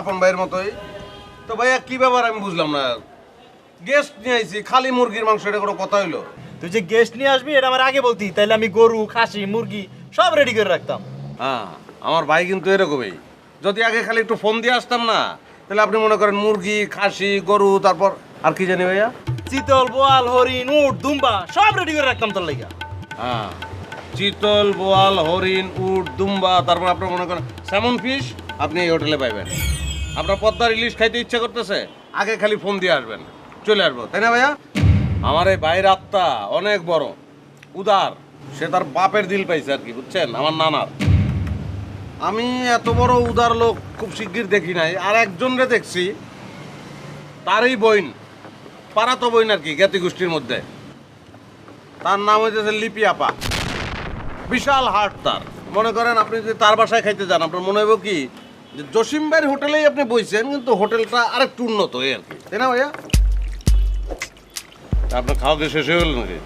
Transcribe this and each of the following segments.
আপন ভাইয়ের মতোই। তো ভাইয়া কি ব্যাপার আমি বুঝলাম না, গেস্ট নিয়ে আইছি খালি মুরগির মাংস, এটা কোনো কথা হইলো? তুই যে গেস্ট নিয়ে আসবি এটা আমার আগে বলতি, তাইলে আমি গরু খাসি মুরগি সব রেডি করে রাখতাম। হ্যাঁ, আমার ভাই কিন্তু এরকমই। যদি আগে খালি একটু ফোন দিয়ে আসতাম না, তাহলে আপনি মনে করেন মুরগি খাসি গরু তারপর আর কি জানি ভাইয়া, চিতল বোয়াল হরিণ উট দুম্বা সব রেডি করে রাখতাম তোর লাগা। হ্যাঁ চিতল বোয়াল হরিণ উট দুম্বা, তারপর আপনার মনে করেন স্যামন ফিশ আপনি এই হোটেলে পাইবেন। আপনার পদ্মার ইলিশ খাইতে ইচ্ছা করতেছে, আগে খালি ফোন দিয়ে আসবেন, চলে আসবো, তাই না ভাইয়া? আমার এই ভাইয়ের আত্মা অনেক বড় উদার, সে তার বাপের দিল পাইছে আর কি, বুঝছেন, আমার নানার। আমি এত বড় উদার লোক খুব শিগগির দেখি নাই। আর একজনরে দেখছি, তারই বইন, পাড়াতো বইন আর কি, জ্ঞাতি গোষ্ঠীর মধ্যে। তার নাম হইতেছে লিপি আপা। বিশাল হাট তার। মনে করেন আপনি যদি তার বাসায় খাইতে যান, আপনার মনে হইব কি যে জসিম ভাইয়ের হোটেলেই আপনি বইছেন, কিন্তু হোটেলটা আরেকটু উন্নত এই আর কি, তাই না ভাইয়া? আপনার খাওয়া কি শেষ হয়ে গেল নাকি?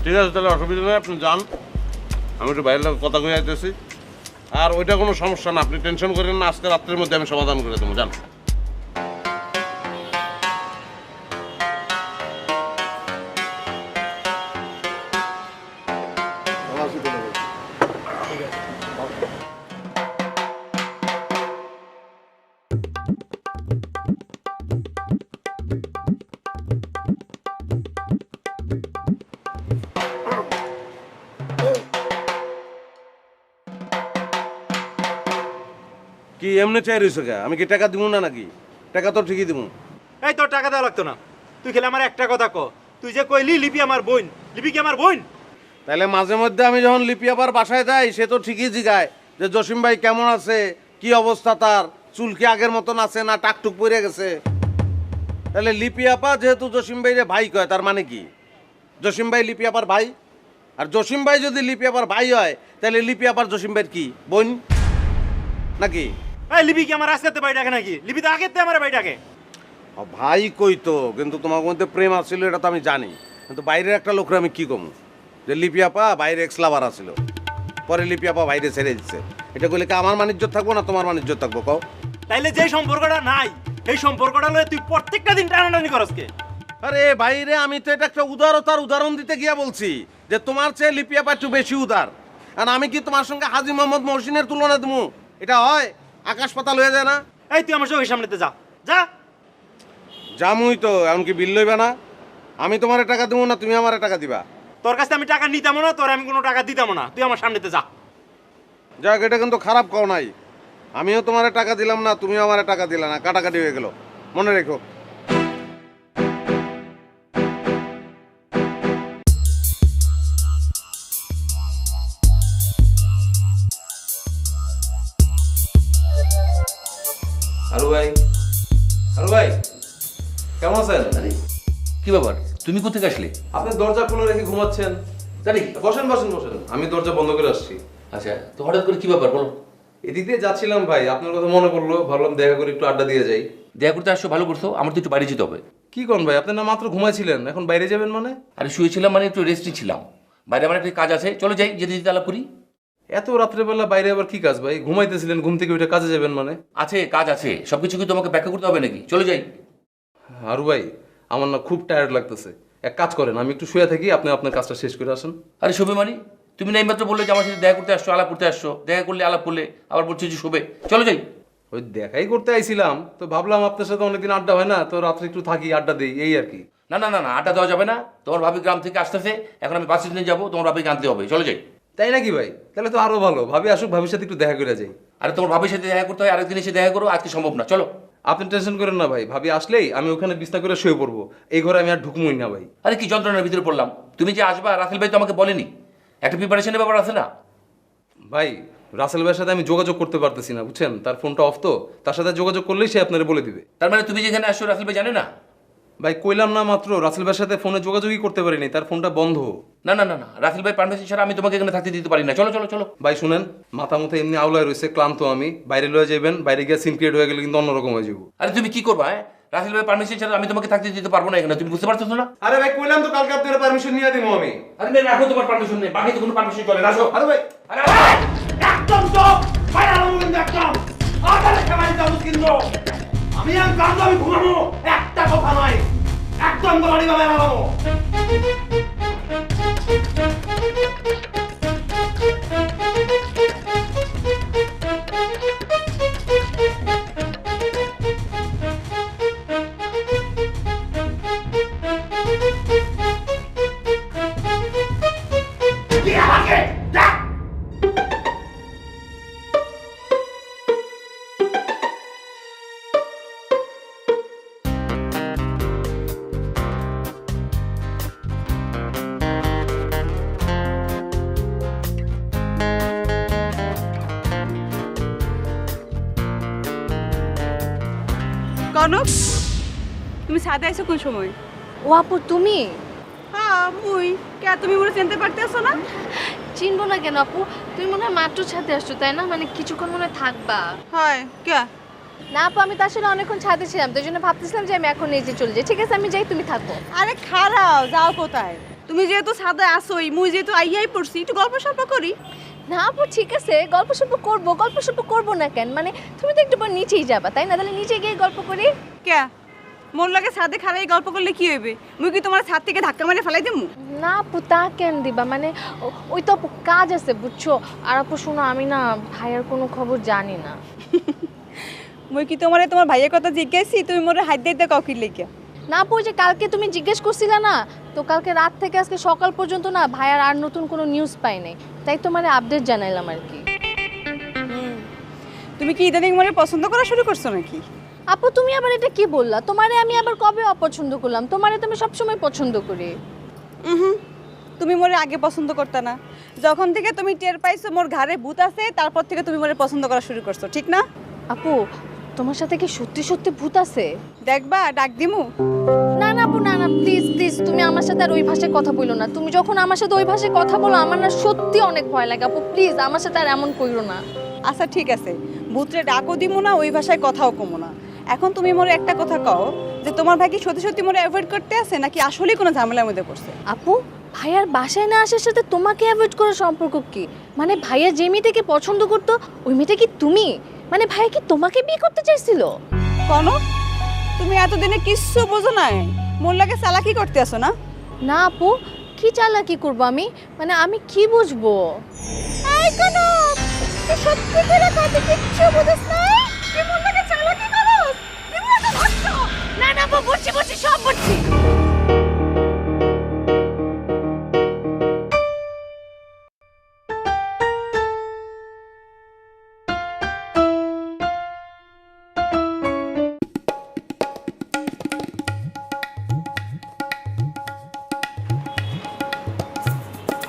ঠিক আছে, তাহলে অসুবিধা নেই, আপনি যান, আমি একটু বাইরের লোক কথা কয়ে আইতেছি। আর ওইটা কোনো সমস্যা না, আপনি টেনশন করেন না, আজকে রাত্রের মধ্যে আমি সমাধান করে দেবো, যান। কি এমনি চাই রয়েছে গা? আমি কি টাকা দিব না নাকি? টাকা তো ঠিকই দিব। এই তোর টাকা দেওয়া লাগতো না, তুই খেলে আমার একটা কথা ক, তুই যে কইলি লিপি আমার বোন, লিপি কি আমার বোন? তাহলে মাঝে মধ্যে আমি যখন লিপি আবার বাসায় যাই, সে তো ঠিকই জিগায় যে জসিম ভাই কেমন আছে, কি অবস্থা, তার চুল কি আগের মতন আছে না টাকটুক পড়ে গেছে। তাহলে লিপি আপা যেহেতু জসিম ভাইরে ভাই কয়, তার মানে কি জসিম ভাই লিপি আপার ভাই? আর জসিম ভাই যদি লিপি আপার ভাই হয়, তাহলে লিপি আপার জসিম ভাইয়ের কি বোন নাকি? এই লিপি কি আমার আজকে বাড়ি ডাকে নাকি? লিপি তো আগের আমার বাড়ি ডাকে। ভাই কই তো, কিন্তু তোমার মধ্যে প্রেম আছিল এটা তো আমি জানি, কিন্তু বাইরের একটা লোকরা আমি কি কমু যে লিপি আপা বাইরে এক্স লাভার আছিল, পরে লিপি আপা বাইরে ছেড়ে দিচ্ছে, এটা কইলে কি আমার মানিজ্য থাকবো না তোমার মানিজ্য থাকবো কও? তাইলে যে সম্পর্কটা নাই এই সম্পর্কটা লয়ে তুই প্রত্যেকটা দিন টানাটানি করস কে? আরে বাইরে আমি তো এটা একটা উদারতার উদাহরণ দিতে গিয়া বলছি যে তোমার চেয়ে লিপি আপা একটু বেশি উদার। আর আমি কি তোমার সঙ্গে হাজী মোহাম্মদ মহসিনের তুলনা দেবো? এটা হয়? আকাশ পাতাল হয়ে যায় না? এই তুই আমার চোখের সামনেতে যা যা। জামুই তো, এমনকি বিল লইবে না? আমি তোমার টাকা দেবো না তুমি আমার টাকা দিবা? তোর কাছে আমি টাকা নিতাম না, তোর আমি কোনো টাকা দিতাম না, তুই আমার সামনেতে যা। যাক, এটা কিন্তু খারাপ কও নাই, আমিও তোমার টাকা দিলাম না তুমিও আমার টাকা দিলা না, কাটাকাটি হয়ে গেল, মনে রেখো। হারু ভাই, হারু ভাই কেমন আছেন? কি ব্যাপার, তুমি কোথেকে আসলে? আপনি দরজা খুলে রেখে ঘুমাচ্ছেন। জানি। বসেন বসেন বসেন, আমি দরজা বন্ধ করে আসছি। আচ্ছা, তো হঠাৎ করে কি ব্যাপার বলো? এদিক দিয়ে যাচ্ছিলাম ভাই, আপনার কথা মনে পড়লো, ভাবলাম দেখা করে একটু আড্ডা দিয়ে যাই। দেখা করতে আসছো, ভালো করছো, আমার তো একটু বাইরে যেতে হবে। কি কোন ভাই, আপনি না মাত্র ঘুমাইছিলেন, এখন বাইরে যাবেন মানে? আরে শুয়েছিলাম মানে একটু রেস্টই ছিলাম, বাইরে আমার একটা কাজ আছে, চলো যাই, যেতে যেতে আলাপ করি। এত রাত্রেবেলা বাইরে আবার কি কাজ ভাই? ঘুমাইতেছিলেন, ঘুম থেকে ওইটা কাজে যাবেন মানে? আছে, কাজ আছে, সবকিছু কি তোমাকে ব্যাখ্যা করতে হবে নাকি? চলো যাই। হারু ভাই আমার না খুব টায়ার্ড লাগতেছে, এক কাজ করেন আমি একটু শুয়ে থাকি, আপনি আপনার কাজটা শেষ করে আসেন। আরে শোবে মানে? তুমি না এইমাত্র বললে যে আমার সাথে দেখা করতে আসছো, আলাপ করতে আসছো, দেখা করলে আলাপ করলে আবার বলছো যে শোবে, চলো যাই। ওই দেখাই করতে আইছিলাম, তো ভাবলাম আপনার সাথে অনেকদিন আড্ডা হয় না, তো রাত্রে একটু থাকি, আড্ডা দিই, এই আর কি। না না না না, আড্ডা দেওয়া যাবে না, তোমার ভাবি গ্রাম থেকে আসতেছে, এখন আমি বাস স্ট্যান্ডে যাবো, তোমার ভাবিকে আনতে হবে, চলো যাই। তাই নাকি ভাই? তাহলে তো আরো ভালো, ভাবি আসুক, ভাবির সাথে একটু দেখা করে যাই। আরে তোমার ভাবির সাথে দেখা করতে হয়, আরেকদিন এসে দেখা করো, আজকে সম্ভব না, চলো। আপনি টেনশন করেন না ভাই, ভাবি আসলেই আমি ওখানে বিছনা করে শুয়ে পড়বো, এই ঘরে আমি আর ঢুকমই না ভাই। আরে কি যন্ত্রণার ভিতরে পড়লাম, তুমি যে আসবা রাসেল ভাই তো আমাকে বলেনি, একটা প্রিপারেশনের ব্যাপার আছে না? ভাই রাসেল ভাইয়ের সাথে আমি যোগাযোগ করতে পারতেছি না, বুঝছেন, তার ফোনটা অফ, তো তার সাথে যোগাযোগ করলেই সে আপনারা বলে দিবে। তার মানে তুমি যেখানে আসছো রাসেল ভাই জানে না? ভাই কইলাম না মাত্র, রাসেল ভাইয়ের সাথে ফোনে যোগাযোগই করতে পারিনি, তার ফোনটা বন্ধ। না না না না, রাসেল ভাই পারমিশন ছাড়া আমি তোমাকে এখানে থাকতে দিতে পারি না, চলো চলো চলো। ভাই শুনেন, মাথা মুথা এমনি আউলায় রয়েছে, ক্লান্ত আমি, বাইরে লয়ে যাবেন, বাইরে গিয়ে সিন ক্রিয়েট হয়ে গেলে কিন্তু অন্যরকম হয়ে যাবো। আরে তুমি কি করবা? হ্যাঁ, রাসেল ভাই পারমিশন ছাড়া আমি তোমাকে থাকতে দিতে পারবো না এখানে, তুমি বুঝতে পারছো না? আরে ভাই কইলাম তো কালকে আপনার পারমিশন নিয়ে দিব আমি। আরে মেয়ে রাখো, তোমার পারমিশন নেই, বাকি তো কোনো পারমিশন চলে, রাখো। আরে ভাই আরে একদম তো ফাইনাল একদম কিন্তু আমি আর গান আমি ঘুমাবো একটা কথা নয় একদম গলানি বাবা লাগাবো কনক, তুমি ছাদে আইছো কোন সময়? ও আপু তুমি? হ্যাঁ মুই। কে তুমি মনে চিনতে পারতেছো না? চিনবো না কেন আপু? তুমি মনে হয় মাত্র ছাদে আসছো তাই না? মানে কিছুক্ষণ মনে হয় থাকবা। হয় কে? না আপু, আমি তো আসলে অনেকক্ষণ ছাদে ছিলাম, তো এই জন্য ভাবতেছিলাম যে আমি এখন নিজে চলে যাই। ঠিক আছে আমি যাই, তুমি থাকো। আরে খারাও, যাও কোথায়? তুমি যেহেতু ছাদে আসোই, মুই যেহেতু আইয়াই পড়ছি, একটু গল্প সল্প করি। না আপু ঠিক আছে, গল্প সল্প করবো না কেন? মানে তুমি তো একটু পর নিচেই যাবা তাই না? তাহলে নিচে গিয়ে গল্প করি। কে? মোর লাগে ছাদে খাড়াই গল্প করলে কি হইবে? মুই কি তোমার ছাদ থেকে ধাক্কা মেরে ফেলাই দিমু? না আপু তা কেন দিবা? মানে ওই তো আপু কাজ আছে বুঝছো। আর আপু শোনো, আমি না ভাইয়ার কোনো খবর জানি না। মুই কি তোমার ভাইয়ের কথা জিজ্ঞাসি, তুমি মোরে হাত দিতে কাউকে লেগে? না আপু, ওই যে কালকে তুমি জিজ্ঞেস করছিলা না, তো কালকে রাত থেকে আজকে সকাল পর্যন্ত না ভাইয়ার আর নতুন কোনো নিউজ পাই নাই, তাই তো মানে আপডেট জানাইলাম আর কি। তুমি কি ইদানিং মোরে পছন্দ করা শুরু করছো নাকি? আপু তুমি আবার এটা কি বললা? তোমারে আমি আবার কবে অপছন্দ করলাম? তোমারে তো আমি সবসময় পছন্দ করি। তুমি মোরে আগে পছন্দ করতে না, যখন থেকে তুমি টের পাইছো মোর ঘাড়ে ভূত আছে, তারপর থেকে তুমি মোরে পছন্দ করা শুরু করছো, ঠিক না? আপু তোমার সাথে কি সত্যি সত্যি ভূত আছে? দেখবা ডাক দিমু? না না আপু, না না, প্লিজ প্লিজ, তুমি আমার সাথে আর ওই ভাষায় কথা বলো না। তুমি যখন আমার সাথে ওই ভাষায় কথা বলো আমার না সত্যি অনেক ভয় লাগে। আপু প্লিজ আমার সাথে আর এমন কইরো না। আচ্ছা ঠিক আছে, ভূতরে ডাকও দিমু না, ওই ভাষায় কথাও কমু না। এখন তুমি মোরে একটা কথা কও, যে তোমার ভাই কি সত্যি সত্যি মোরে অ্যাভয়েড করতে আছে নাকি আসলেই কোনো ঝামেলার মধ্যে পড়ছে? আপু ভাইয়ার বাসায় না আসার সাথে তোমাকে অ্যাভয়েড করার সম্পর্ক কি? মানে ভাইয়া যে মেয়েটাকে পছন্দ করতো ওই মেয়েটা কি তুমি? মানে ভাইয়া কি তোমাকে বিয়ে করতে চাইছিল? কোনো তুমি এতদিনে কিচ্ছু বোঝো নাই, মোর লাগে চালাকি করতে আসো না? না আপু, কি চালাকি করবো আমি? মানে আমি কি বুঝবো? এই কোনো তুই সত্যি করে কথা কিচ্ছু বুঝিস না? তুই মোর লাগে চালাকি করস? তুই মোর তো ধরছ? না না আপু, বুঝছি সব বুঝছি।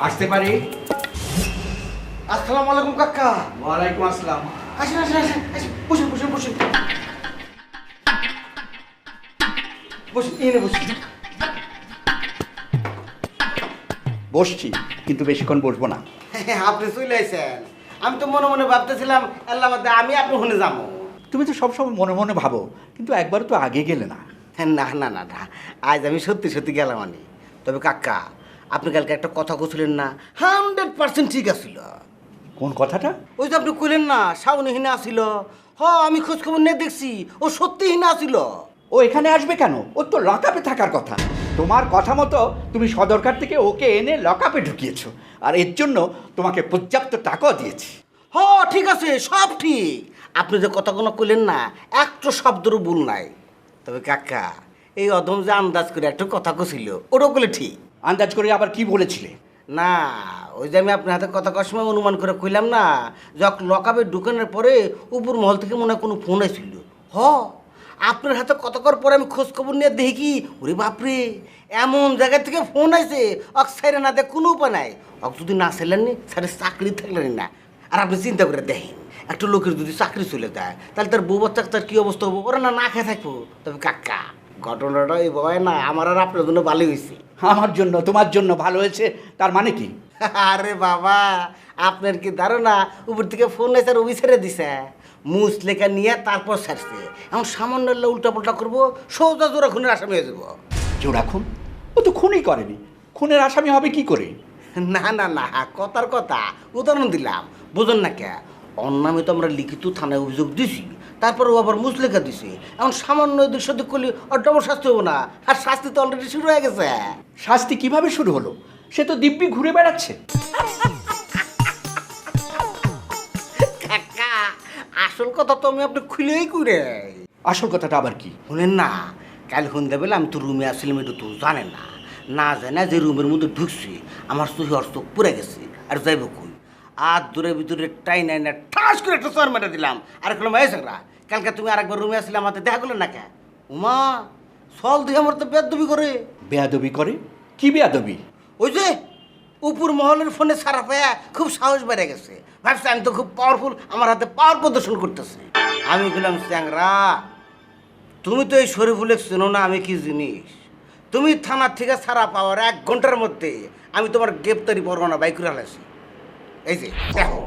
আসতে পারি? আসসালামু আলাইকুম কাকা। ওয়ালাইকুম আসসালাম। আসেন আসেন আসেন আসেন, বসুন বসুন বসুন বসুন, এনে বসুন। বসছি, কিন্তু বেশিক্ষণ বসবো না। আপনি চলে আইছেন, আমি তো মনে মনে ভাবতেছিলাম আল্লাহ বাদে আমি আপনি শুনে যাবো। তুমি তো সবসময় মনে মনে ভাবো, কিন্তু একবার তো আগে গেলে না। না না না না, আজ আমি সত্যি সত্যি গেলাম। আমি তবে কাকা, আপনি কালকে একটা কথা কছিলেন না, 100% ঠিক আছিল। কোন কথাটা? ওই যে আপনি কইলেন না শাওনি হিনা আসিল। আমি খোঁজ খবর নিয়ে দেখছি ও সত্যি হিনা আসিল। ও এখানে আসবে কেন? ও তো লকআপে থাকার কথা। তোমার কথা মতো তুমি সদরকার থেকে ওকে এনে লকআপে ঢুকিয়েছো, আর এর জন্য তোমাকে পর্যাপ্ত টাকাও দিয়েছি। ঠিক আছে, সব ঠিক। আপনি যে কথাগুলো কইলেন না, একটা শব্দেরও ভুল নাই। তবে কাকা, এই অদম যে আন্দাজ করে একটা কথা কছিল, ওটাও বলে ঠিক। আন্দাজ করে আবার কি বলেছিলে? না, ওই যে আমি আপনার হাতে কথা কর সময় অনুমান করে কইলাম না, যখন লকআপে ঢুকানোর পরে উপর মহল থেকে মনে হয় কোনো ফোন আসছিল। আপনার হাতে কথা কর পরে আমি খোঁজ খবর নিয়ে দেখি কি, ওরে বাপরে, এমন জায়গা থেকে ফোন আইছে, অক সাইরে না দেখ কোনো উপায় নাই। অক যদি না চাইলেননি, সাইডে চাকরি থাকলেন না। আর আপনি চিন্তা করে দেখেন, একটা লোকের যদি চাকরি চলে যায়, তাহলে তার বউ বাচ্চা তার কী অবস্থা হবো? ওরা না না খেয়ে থাকবো। তবে কাকা, ঘটনাটা এই ভয় না আমার আর আপনার জন্য ভালোই হয়েছে। আমার জন্য, তোমার জন্য ভালো হয়েছে তার মানে কি? আরে বাবা, আপনার কি ধারণা, উপর থেকে ফোন এসে রবি ছেড়ে দিছে, মুস লেখা নিয়ে তারপর ছাড়ছে। এখন সামান্য উল্টা পাল্টা করবো, সোজা জোড়া খুনের আসামি হয়ে যাবো। জোড়া খুন? ও তো খুনই করেনি, খুনের আসামি হবে কি করে? না না না, কথার কথা, উদাহরণ দিলাম, বুঝুন না কে। অন্নামে তো আমরা লিখিত থানায় অভিযোগ দিছি, তারপর ও আবার মুসলেখা দিছে। এখন সামান্য এদিক সেদিক করলে ওর ডবল শাস্তি হবো না? আর শাস্তি তো অলরেডি শুরু হয়ে গেছে। শাস্তি কিভাবে শুরু হলো? সে তো দিব্যি ঘুরে বেড়াচ্ছে। কাকা, আসল কথা তো আমি আপনি খুলেই করে। আসল কথাটা আবার কি? শুনেন না, কাল সন্ধ্যাবেলা আমি তো রুমে আসছিলাম, এটা তো জানেন না। না জানে যে রুমের মধ্যে ঢুকছি, আমার চোখে ওর চোখ পুড়ে গেছে। আর যাইব কই, আর দূরে ভিতরে টাই নাই না ঠাস করে একটা চর মেরে দিলাম। আর এখন মাইসরা, কালকে তুমি আরেকবার রুমে আসলে আমাদের দেখা করলেন না কে? উমা সল দিয়ে আমার তো বেদবি করে। বেয়াদবি করে? কি বেয়াদবি? ওই যে উপর মহলের ফোনে সারা পায়া খুব সাহস বেড়ে গেছে। ভাবছি আমি তো খুব পাওয়ারফুল, আমার হাতে পাওয়ার প্রদর্শন করতেছে। আমি বললাম, চ্যাংরা, তুমি তো এই শরীফুলের চেনো না আমি কি জিনিস। তুমি থানার থেকে ছাড়া পাওয়ার 1 ঘন্টার মধ্যে আমি তোমার গ্রেপ্তারি পরোয়ানা বাই করে আলাইছি। এই যে দেখো,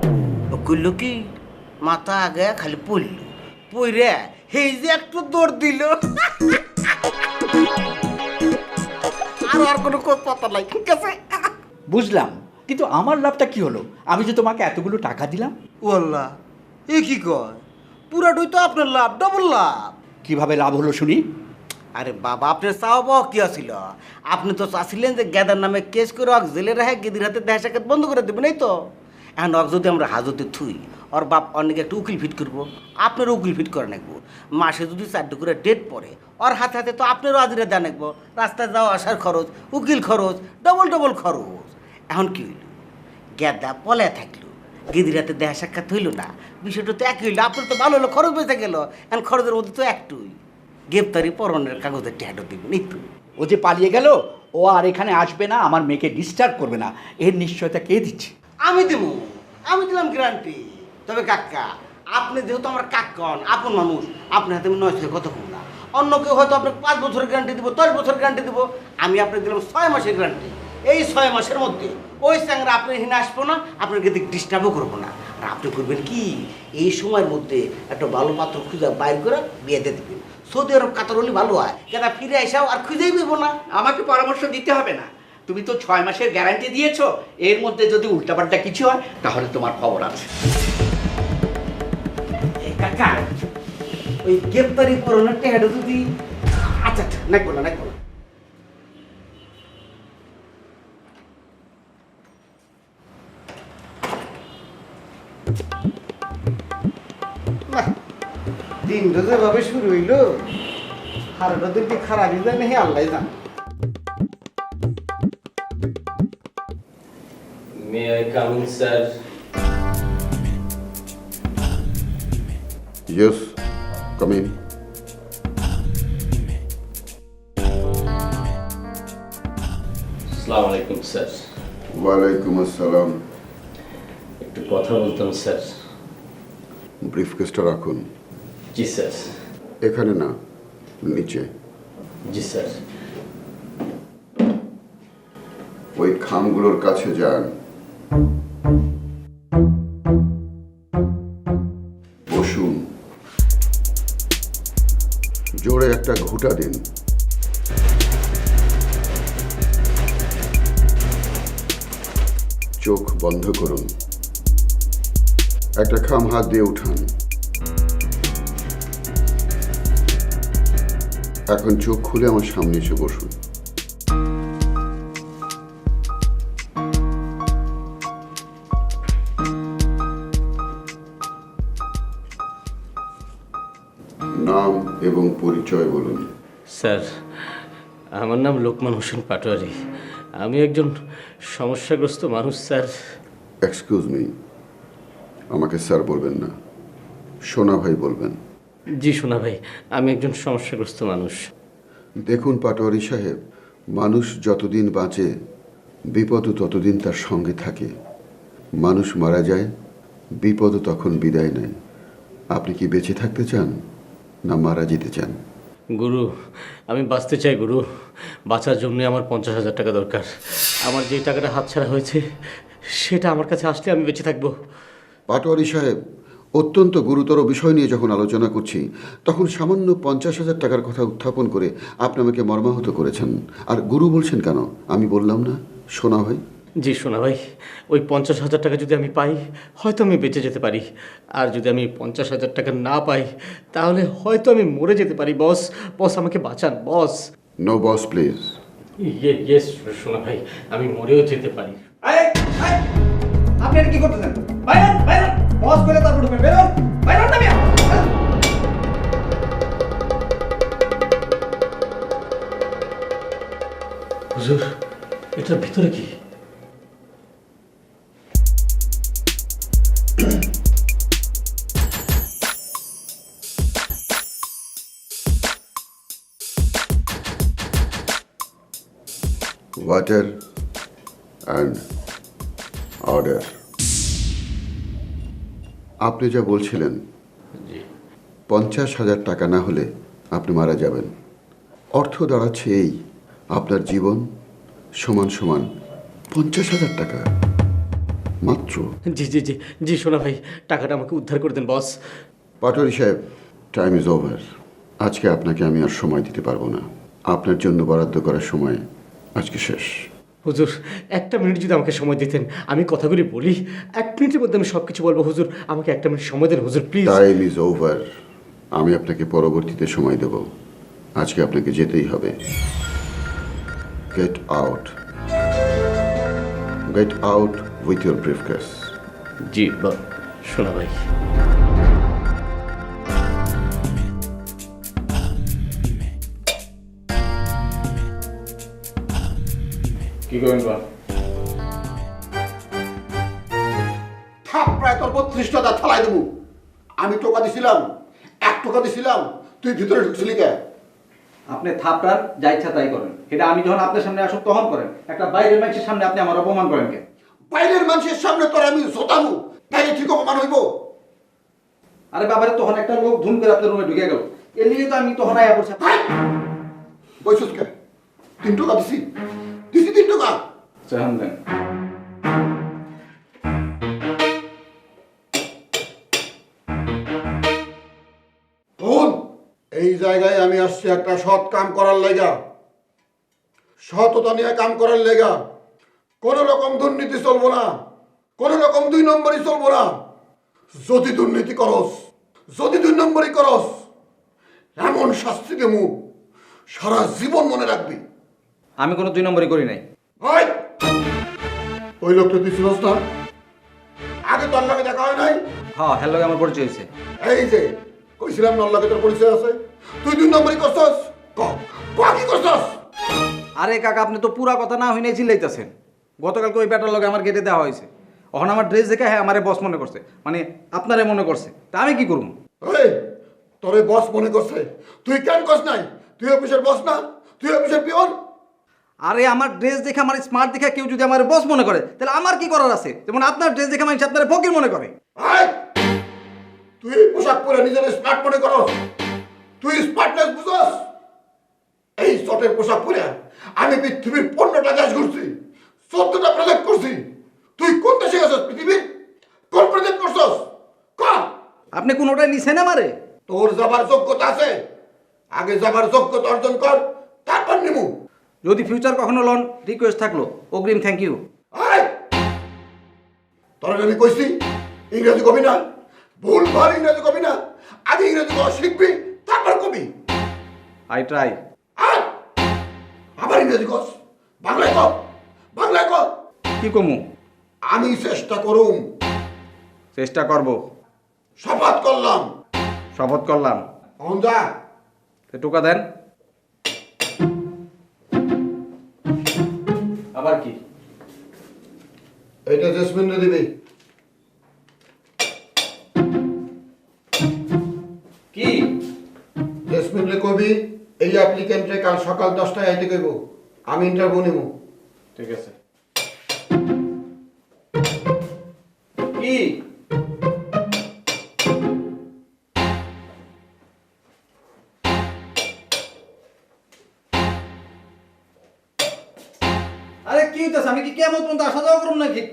ও করল কি, মাথা আগে খালি পড়ল, পইরে এই যে একটু দৌড় দিল। আর কোনো কথা নাই, ঠিক আছে? বুঝলাম, কিন্তু আমার লাভটা কি হলো? আমি যে তোমাকে এতগুলো টাকা দিলাম। ওয়াল্লাহ, এ কি কয়? পুরাটাই তো আপনার লাভ, ডবল লাভ। কিভাবে লাভ হলো শুনি? আরে বাবা, আপনার চাওয়া পাওয়া কি আছিল? আপনি তো চাচ্ছিলেন যে গেদার নামে কেস করে ওকে জেলে রেখে গেদির হাতে দেহা সাক্ষাৎ বন্ধ করে দেবেন, এই তো? এখন ওকে যদি আমরা হাজতে থুই, ওর বাপ অনেক একটা উকিল ফিট করবো, আপনারও উকিল ফিট করে নেবো। মাসে যদি 4 করে ডেট পড়ে, ওর হাতে হাতে তো আপনারও হাজিরা দেওয়া নেবো। রাস্তায় যাওয়া আসার খরচ, উকিল খরচ, ডবল খরচ। এখন কি হইল? গেদা পলে থাকলো, গেদির হাতে দেহা সাক্ষাৎ হইল না, বিষয়টা তো একই হইলো। আপনার তো ভালো হলো, খরচ বেঁচে গেল। এখন খরচের মধ্যে তো একটুই, গ্রেপ্তারি পরনের কাগজের টেহাটো দিবেন, এই তো। ও যে পালিয়ে গেল, ও আর এখানে আসবে না, আমার মেয়েকে ডিস্টার্ব করবে না, এর নিশ্চয়তা কে দিচ্ছে? আমি দেব, আমি দিলাম গ্যারান্টি। তবে কাকা, আপনি যেহেতু আমার কাকন, আপন মানুষ, আপনার হাতে আমি 9 থেকে কত কম না। অন্য কেউ হয়তো আপনাকে 5 বছরের গ্যারান্টি দিব, 10 বছরের গ্যারান্টি দিব। আমি আপনাকে দিলাম 6 মাসের গ্যারান্টি। এই 6 মাসের মধ্যে ওই চ্যাংরা আপনার এখানে আসবো না, আপনাকে ডিস্টার্বও করবো না। আর আপনি করবেন কি, এই সময়ের মধ্যে একটা ভালো পাত্র খুঁজে বাইর করে বিয়ে দিয়ে দিবেন। সৌদি আরব কাতার হলে ভালো হয়, কেন ফিরে আসাও আর খুঁজেই পেবো না। আমাকে পরামর্শ দিতে হবে না, তুমি তো 6 মাসের গ্যারান্টি দিয়েছো। এর মধ্যে যদি উল্টাপাল্টা কিছু হয় তাহলে তোমার খবর আছে। এই কাকা, ওই গ্রেপ্তারি পরনের টেহাটো যদি, আচ্ছা নাকবো না। দিনটা যেভাবে শুরু হইল, হারাটা দিন কি খারাপই জানে, হে আল্লাহ জান। May I come in, sir? Yes, come in. Assalamu alaikum, sir. ওয়ালাইকুম আসসালাম। একটু কথা বলতাম, স্যার। ব্রিফকেসটা রাখুন। জি স্যার। এখানে না, নিচে। জি স্যার। ওই খামগুলোর কাছে যান, বসুন, জোরে একটা ঘুঁটা দিন। চোখ বন্ধ করুন, একটা খাম হাত দিয়ে উঠান। এখন চোখ খুলে আমার সামনে এসে বসুন। নাম এবং পরিচয় বলুন। স্যার, আমার নাম লোকমান হোসেন পাটোয়ারি। আমি একজন সমস্যাগ্রস্ত মানুষ, স্যার। এক্সকিউজ মি, আমাকে স্যার বলবেন না, সোনা ভাই বলবেন। জি সোনা ভাই, আমি একজন সমস্যাগ্রস্ত মানুষ। দেখুন পাটোয়ারি সাহেব, মানুষ যতদিন বাঁচে বিপদও ততদিন তার সঙ্গে থাকে। মানুষ মারা যায়, বিপদও তখন বিদায় নেয়। আপনি কি বেঁচে থাকতে চান না মারা যেতে চান? গুরু, আমি বাঁচতে চাই গুরু। বাঁচার জন্য আমার 50,000 টাকা দরকার। আমার যে টাকাটা হাতছাড়া হয়েছে সেটা আমার কাছে আসলে আমি বেঁচে থাকবো। পাটোয়ারি সাহেব, অত্যন্ত গুরুতর বিষয় নিয়ে যখন আলোচনা করছি তখন সামান্য 50,000 টাকার কথা উত্থাপন করে আপনি আমাকে মর্মাহত করেছেন। আর গুরু বলছেন কেন? আমি বললাম না সোনা ভাই? জি শোনা ভাই, ওই 50,000 টাকা যদি আমি পাই হয়তো আমি বেঁচে যেতে পারি, আর যদি আমি 50,000 টাকা না পাই তাহলে হয়তো আমি মরে যেতে পারি। বস, বস আমাকে বাঁচান boss. No boss please. Yes শোনা ভাই, আমি মরেও যেতে পারি। আপনি এটা কি করতেছেন? বাইরেন বাইরেন, বস করে তারপর ঢুকবেন। বেরোন বাইরেন না মিয়া। হুজুর, এটার ভিতরে কি? Water and order. আপনি যা বলছিলেন 50,000 টাকা না হলে আপনি মারা যাবেন, অর্থ দাঁড়াচ্ছে এই আপনার জীবন সমান সমান 50,000 টাকা মাত্র। জি জি জি জি শোনা ভাই, টাকাটা আমাকে উদ্ধার করে দেন বস। পাটোয়ারি সাহেব, টাইম ইজ ওভার। আজকে আপনাকে আমি আর সময় দিতে পারবো না। আপনার জন্য বরাদ্দ করার সময় আজকে শেষ। হুজুর, 1 মিনিট যদি আমাকে সময় দিতেন, আমি কথাগুলি বলি। 1 মিনিটের মধ্যে আমি সব কিছু বলবো হুজুর, আমাকে 1 মিনিট সময় দেন হুজুর প্লিজ। Time is over. আমি আপনাকে পরবর্তীতে সময় দেব। আজকে আপনাকে যেতেই হবে। Get out. Get out with your briefcase. জি শোনা ভাই। কি করবেন বা? থাপ প্রায় তোর 32টা থালাই দেবো। আমি টোকা দিছিলাম, 1 টাকা দিছিলাম, তুই ভিতরে ঢুকছিলি কে? আপনি থাপড়ার যা ইচ্ছা তাই করেন, এটা আমি যখন আপনার সামনে আসব তখন করেন। একটা বাইরের মানুষের সামনে আপনি আমার অপমান করেন কে? বাইরের মানুষের সামনে তোর আমি জোতামু, তাইলে ঠিক অপমান হইব? আরে বাবারে, তখন একটা লোক ধুম করে আপনার রুমে ঢুকে গেল, এর লিগে তো আমি তখন আয়া বলছি। বৈশুস কে? 3 টাকা দিছি, 3 টাকা। চাহান দেন। শোন, এই জায়গায় আমি আসছি একটা সৎ কাম করার লেগা, সততা নিয়ে কাম করার লেগা। কোন রকম দুর্নীতি চলবো না, কোন রকম 2 নম্বরই চলবো না। যদি দুর্নীতি করস, যদি 2 নম্বরই করস, এমন শাস্তি দেবো সারা জীবন মনে রাখবি। আমি কোনো 2 নম্বরই করি নাই। ওই ওই লোকটা তুই ছিলস না? আগে তোর লাগে দেখা হয় নাই? হ্যাঁ, হ্যালো, আমার পরিচয় হয়েছে। এই যে কইছিলাম নর লাগে তোর পরিচয় আছে, তুই 2 নম্বরই করছস। কি করছস? আরে কাকা, আপনি তো পুরা কথা না হই নাই চিল্লাইতেছেন। গতকালকে ওই ব্যাটার লগে আমার গেটে দেওয়া হয়েছে, ওখানে আমার ড্রেস দেখে হ্যাঁ আমারে বস মনে করছে, মানে আপনারে মনে করছে। তা আমি কি করব? এই তোরে বস মনে করছে, তুই কেন করছ নাই? তুই অফিসের বস না, তুই অফিসের পিয়ন। আরে আমার ড্রেস দেখে, আমার স্মার্ট দেখে কেউ যদি আমার বস মনে করে তাহলে আমার কি করার আছে? যেমন আপনার ড্রেস দেখে মানুষ আপনার ফকির মনে করে। এই তুই পোশাক পরে নিজের স্মার্ট মনে করস? তুই স্মার্টনেস বুঝছস? এই শর্টের পোশাক পরে আমি পৃথিবীর 15টা দেশ ঘুরছি, 14টা প্রজেক্ট করছি। তুই কোন দেশে গেছস পৃথিবীর? কোন প্রজেক্ট করছস? কর। আপনি কোনোটাই নিছেন আমারে? তোর যাবার যোগ্যতা আছে, আগে যাবার যোগ্যতা অর্জন কর, তারপর নিমু। যদি ফিউচার কখনো লোন রিকোয়েস্ট থাকলো, অগ্রিম থ্যাংক ইউ। এই তোর আমি কইছি ইংরেজি কবি না, ভুলভাল ইংরেজি কবি না। আগে ইংরেজি কওয়া শিখবি, তারপর কবি। I try. আবার ইংরেজি কস, বাংলায় কর, বাংলায় কর। কি কমু? আমি চেষ্টা করুম। চেষ্টা করব। শপথ করলাম। শপথ করলাম। কখন যা? টোকা দেন। আবার কি? এটা জেসমিন রে দিবি। কি? জেসমিন রে কবি এই অ্যাপ্লিকেন্টরে কাল সকাল 10টায় আইতে কইব, আমি ইন্টারভিউ নিব। ঠিক আছে। কি? আরে কি হইতাছে? আমি কি কেমন পর্যন্ত আসা যাওয়া করুন নাকি?